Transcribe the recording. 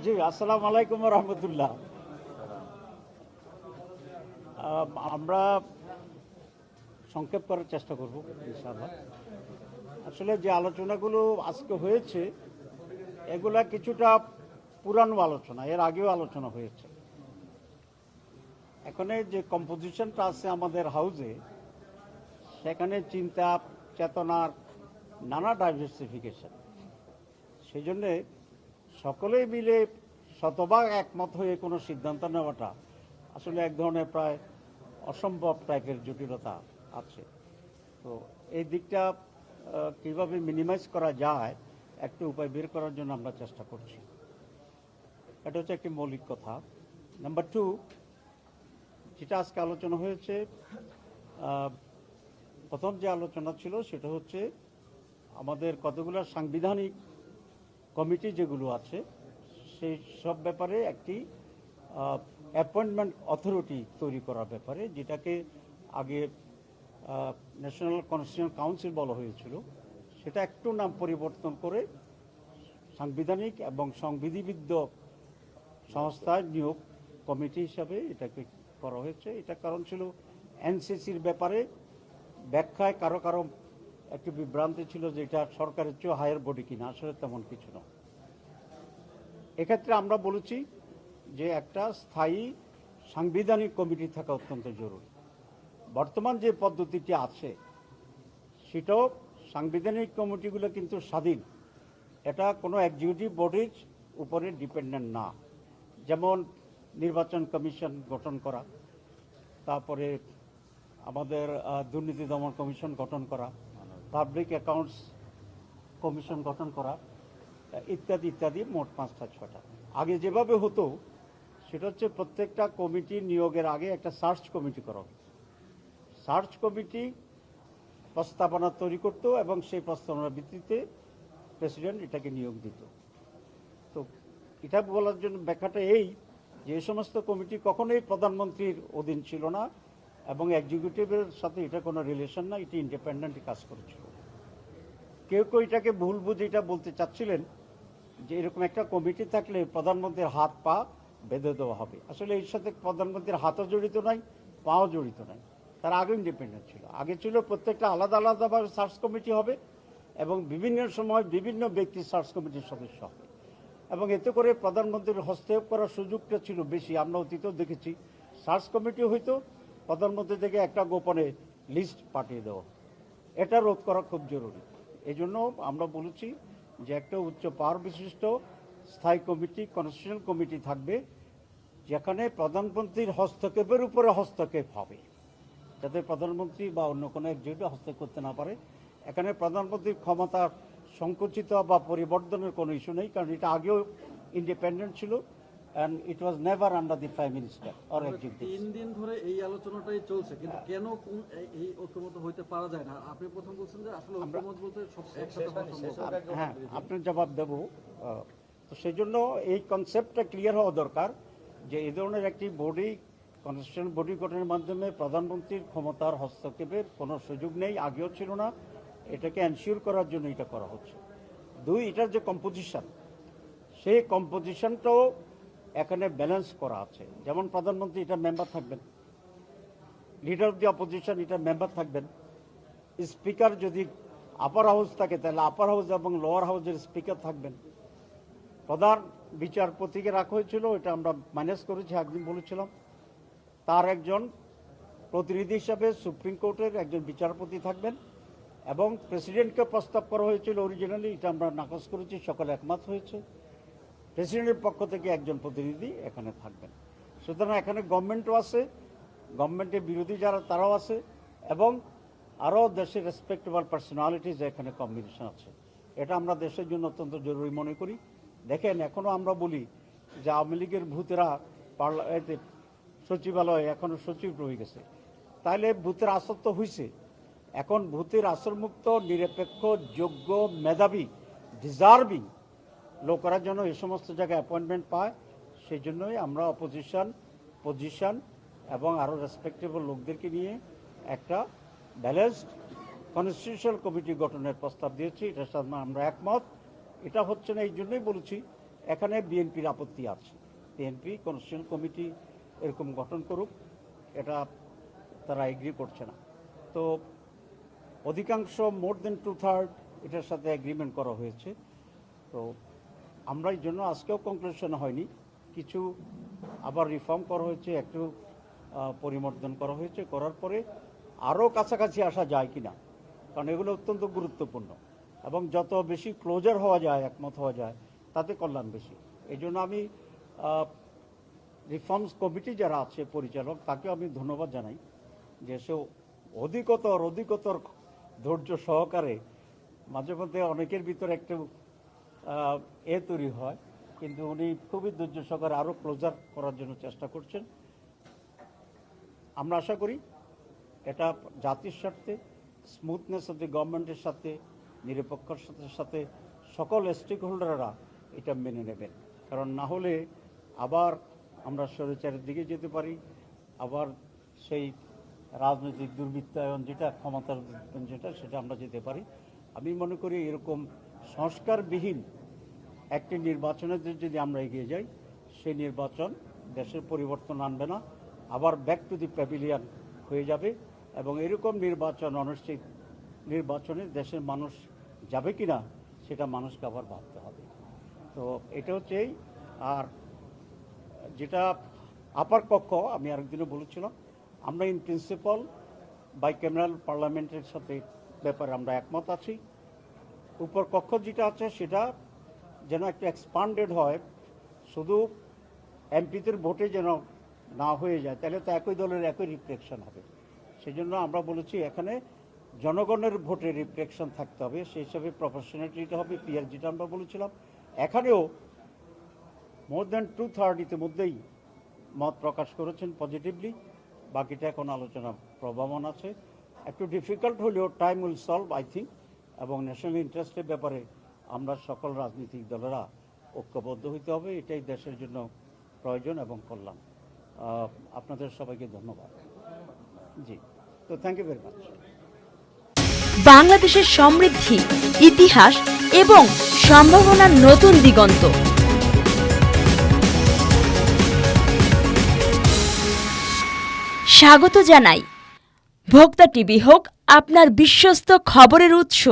জি, আসসালামু আলাইকুম রহমতুল্লাহ। আমরা সংক্ষেপ করার চেষ্টা করব ইনশাআল্লাহ। আসলে যে আলোচনাগুলো আজকে হয়েছে এগুলা কিছুটা পুরানো আলোচনা, এর আগেও আলোচনা হয়েছে। এখানে যে কম্পোজিশনটা আছে আমাদের হাউজে, সেখানে চিন্তা চেতনার নানা ডাইভার্সিফিকেশন, সেই জন্যে সকলেই মিলে শতভাগ একমত হয়ে কোনো সিদ্ধান্ত নেওয়াটা আসলে এক ধরনের প্রায় অসম্ভব টাইপের জটিলতা আছে। তো এই দিকটা কীভাবে মিনিমাইজ করা যায় একটা উপায় বের করার জন্য আমরা চেষ্টা করছি। এটা হচ্ছে একটি মৌলিক কথা। নাম্বার 2, যেটা আজকে আলোচনা হয়েছে, প্রথম যে আলোচনা ছিল সেটা হচ্ছে আমাদের কতগুলো সাংবিধানিক কমিটি যেগুলো আছে সেই সব ব্যাপারে একটি অ্যাপয়েন্টমেন্ট অথরিটি তৈরি করার ব্যাপারে, যেটাকে আগে ন্যাশনাল কনস্টিটিউশন কাউন্সিল বলা হয়েছিল, সেটা একটু নাম পরিবর্তন করে সাংবিধানিক এবং সংবিধিবদ্ধ সংস্থার নিয়োগ কমিটি হিসাবে এটাকে করা হয়েছে। এটা কারণ ছিল এনসিসির ব্যাপারে ব্যাখ্যায় কারো কারো একটি বিভ্রান্তি ছিল যে এটা সরকারের চেয়ে হায়ার বডি কিনা, আসলে তেমন কিছু না। এক্ষেত্রে আমরা বলেছি যে একটা স্থায়ী সাংবিধানিক কমিটি থাকা অত্যন্ত জরুরি। বর্তমান যে পদ্ধতিটি আছে সেটাও সাংবিধানিক কমিটিগুলো কিন্তু স্বাধীন, এটা কোনো এক্সিকিউটিভ বডির উপরে ডিপেন্ডেন্ট না। যেমন নির্বাচন কমিশন গঠন করা, তারপরে আমাদের দুর্নীতি দমন কমিশন গঠন করা, পাবলিক অ্যাকাউন্টস কমিশন গঠন করা, ইত্যাদি ইত্যাদি, মোট 5-6টা। আগে যেভাবে হতো সেটা হচ্ছে প্রত্যেকটা কমিটি নিয়োগের আগে একটা সার্চ কমিটি করা হতো। সার্চ কমিটি প্রস্তাবনা তৈরি করত এবং সেই প্রস্তাবনার ভিত্তিতে প্রেসিডেন্ট এটাকে নিয়োগ দিত। তো এটা বলার জন্য ব্যাখ্যাটা এই যে সমস্ত কমিটি কখনোই প্রধানমন্ত্রীর অধীন ছিল না এবং এক্সিকিউটিভের সাথে এটা কোনো রিলেশন না, এটি ইন্ডিপেন্ডেন্ট কাজ করেছিল। কেউ কেউ এটাকে ভুল বুঝে এটা বলতে চাচ্ছিলেন যে এরকম একটা কমিটি থাকলে প্রধানমন্ত্রীর হাত পা বেঁধে দেওয়া হবে। আসলে এর সাথে প্রধানমন্ত্রীর হাতও জড়িত নাই, পাও জড়িত নাই, তার আগে ইন্ডিপেন্ডেন্ট ছিল। আগে ছিল প্রত্যেকটা আলাদা আলাদাভাবে সার্চ কমিটি হবে এবং বিভিন্ন সময় বিভিন্ন ব্যক্তি সার্চ কমিটির সদস্য হবে এবং এতে করে প্রধানমন্ত্রীর হস্তক্ষেপ করার সুযোগটা ছিল বেশি। আমরা অতীতেও দেখেছি সার্চ কমিটি হয়তো প্রধানমন্ত্রী থেকে একটা গোপনে লিস্ট পাঠিয়ে দেওয়া, এটা রোধ করা খুব জরুরি। এই জন্য আমরা বলেছি যে একটা উচ্চ পাওয়ার বিশিষ্ট স্থায়ী কমিটি, কনস্টিটিউশন কমিটি থাকবে, যেখানে প্রধানমন্ত্রীর হস্তক্ষেপের উপরে হস্তক্ষেপ হবে, যাতে প্রধানমন্ত্রী বা অন্য কোনো এক্সিকিউটিভ হস্তক্ষেপ করতে না পারে। এখানে প্রধানমন্ত্রীর ক্ষমতা সংকুচিত বা পরিবর্তনের কোনো ইস্যু নেই, কারণ এটা আগেও ইন্ডিপেন্ডেন্ট ছিল and it was never under the prime minister or executive. 3 দিন ধরে এই আলোচনাটাই চলছে, কিন্তু কেন এই ঐক্যমত হইতে পারা যায় না? আপনি প্রথম বলছেন যে আসলে ঐক্যমত বলতে সব একসাথে হওয়া সম্ভব। হ্যাঁ, আপনার জবাব দেব। তো সেই জন্য এই কনসেপ্টটা ক্লিয়ার হওয়া দরকার যে এই ধরনের একটি বডি, কনস্টিটিউশন বডি গঠনের মাধ্যমে প্রধানমন্ত্রীর ক্ষমতার হস্তক্ষেপের কোনো সুযোগ নেই, আগেও ছিল না। এটাকে এনশিওর করার জন্য এটা করা হচ্ছে। 2, এটার যে কম্পোজিশন, সেই কম্পোজিশনটাও এখানে ব্যালেন্স করা আছে। যেমন প্রধানমন্ত্রী এটা মেম্বার থাকবেন, লিডার অফ দি অপোজিশন এটা মেম্বার থাকবেন, স্পিকার যদি আপার হাউস থাকে তাহলে আপার হাউস এবং লোয়ার হাউসের স্পিকার থাকবেন। প্রধান বিচারপতিকে রাখা হয়েছিল, এটা আমরা মাইনাস করেছি, একদিন বলেছিলাম। তার একজন প্রতিনিধি হিসাবে সুপ্রিম কোর্টের একজন বিচারপতি থাকবেন এবং প্রেসিডেন্টকে প্রস্তাব করা হয়েছিল অরিজিনালি, এটা আমরা নাকচ করেছি, সকলে একমত হয়েছে। প্রেসিডেন্টের পক্ষ থেকে একজন প্রতিনিধি এখানে থাকবেন। সুতরাং এখানে গভর্নমেন্টও আছে, গভর্নমেন্টের বিরোধী যারা তারাও আছে এবং আরও দেশের রেসপেক্টেবল পার্সোনালিটিজ এখানে কম্বিনেশন আছে। এটা আমরা দেশের জন্য অত্যন্ত জরুরি মনে করি। দেখেন, এখনও আমরা বলি যে আওয়ামী লীগের ভূতেরা সচিবালয়ে এখনও সচিব রয়ে গেছে, তাহলে ভূতের আসর তো হয়েছে। এখন ভূতের আসরমুক্ত, নিরপেক্ষ, যোগ্য, মেধাবী, ডিজার্ভিং লোকেরা যেন এই সমস্ত জায়গায় অ্যাপয়েন্টমেন্ট পায়, সেই জন্যই আমরা পজিশন এবং আরও রেসপেক্টেবল লোকদেরকে নিয়ে একটা ব্যালেন্সড কনস্টিটিউশনাল কমিটি গঠনের প্রস্তাব দিয়েছি। এটার সাথে আমরা একমত। এটা হচ্ছে না, এই জন্যই বলেছি এখানে বিএনপির আপত্তি আছে। বিএনপি কনস্টিটিউশন কমিটি এরকম গঠন করুক, এটা তারা এগ্রি করছে না। তো অধিকাংশ মোর দেন 2/3 এটার সাথে এগ্রিমেন্ট করা হয়েছে। তো আমরা এই জন্য আজকেও কনক্লুশন হয়নি, কিছু আবার রিফর্ম করা হয়েছে, একটু পরিবর্তন করা হয়েছে, করার পরে আরও কাছাকাছি আসা যায় কিনা, কারণ এগুলো অত্যন্ত গুরুত্বপূর্ণ এবং যত বেশি ক্লোজার হওয়া যায়, একমত হওয়া যায়, তাতে কল্যাণ বেশি। এই জন্য আমি রিফর্মস কমিটি যারা আছে পরিচালক, তাকেও আমি ধন্যবাদ জানাই যে সে অধিকতর ধৈর্য সহকারে, মাঝে মধ্যে অনেকের ভিতরে একটু তৈরি হয়, কিন্তু উনি খুবই ধৈর্য সহকারে আরও ক্লোজার করার জন্য চেষ্টা করছেন। আমরা আশা করি এটা জাতির স্বার্থে, স্মুথনেস অফ দি গভর্নমেন্টের সাথে, নিরপেক্ষতার সাথে সকল স্টেক হোল্ডাররা এটা মেনে নেবেন। কারণ না হলে আবার আমরা স্বৈরাচারের দিকে যেতে পারি, আবার সেই রাজনৈতিক দুর্বৃত্তায়ন যেটা, ক্ষমতার যেটা, সেটা আমরা যেতে পারি। আমি মনে করি এরকম সংস্কারবিহীন একটি নির্বাচনের যদি আমরা এগিয়ে যাই, সেই নির্বাচন দেশের পরিবর্তন আনবে না, আবার ব্যাক টু দি প্যাভিলিয়ন হয়ে যাবে। এবং এরকম নির্বাচন, অনিশ্চিত নির্বাচনে দেশের মানুষ যাবে কি না সেটা মানুষকে আবার ভাবতে হবে। তো এটা হচ্ছে এই। আর যেটা আপার কক্ষ, আমি আরেকদিনও বলেছিলাম, আমরা ইন প্রিন্সিপাল বাইক্যামেরাল পার্লামেন্টের সাথে ব্যাপারে আমরা একমত আছি। উপর কক্ষ যেটা আছে সেটা যেন একটু এক্সপান্ডেড হয়, শুধু এমপিদের ভোটে যেন না হয়ে যায়, তাহলে তো একই দলের একই রিফ্লেকশন হবে। সেই জন্য আমরা বলেছি এখানে জনগণের ভোটে রিফ্লেকশন থাকতে হবে, সেই হিসাবে প্রফেশনালিটি হবে, পিআর যেটা আমরা বলেছিলাম। এখানেও মোর দ্যান 2/3 ইতিমধ্যেই মত প্রকাশ করেছেন পজিটিভলি, বাকিটা এখন আলোচনা প্রভাবন আছে। একটু ডিফিকাল্ট হলেও time will solve, I think. এবং ন্যাশনাল ইন্টারেস্টের ব্যাপারে আমরা সকল রাজনৈতিক দলেরা ঐক্যবদ্ধ হইতে হবে, এটাই দেশের জন্য প্রয়োজন এবং কল্যাণ। আপনাদের সবাইকে ধন্যবাদ। জি, তো থ্যাংক ইউ ভেরি মাচ। বাংলাদেশের সমৃদ্ধি, ইতিহাস এবং সম্ভাবনার নতুন দিগন্ত। স্বাগত জানাই। ভোক্তা টিভি হোক আপনার বিশ্বস্ত খবরের উৎস।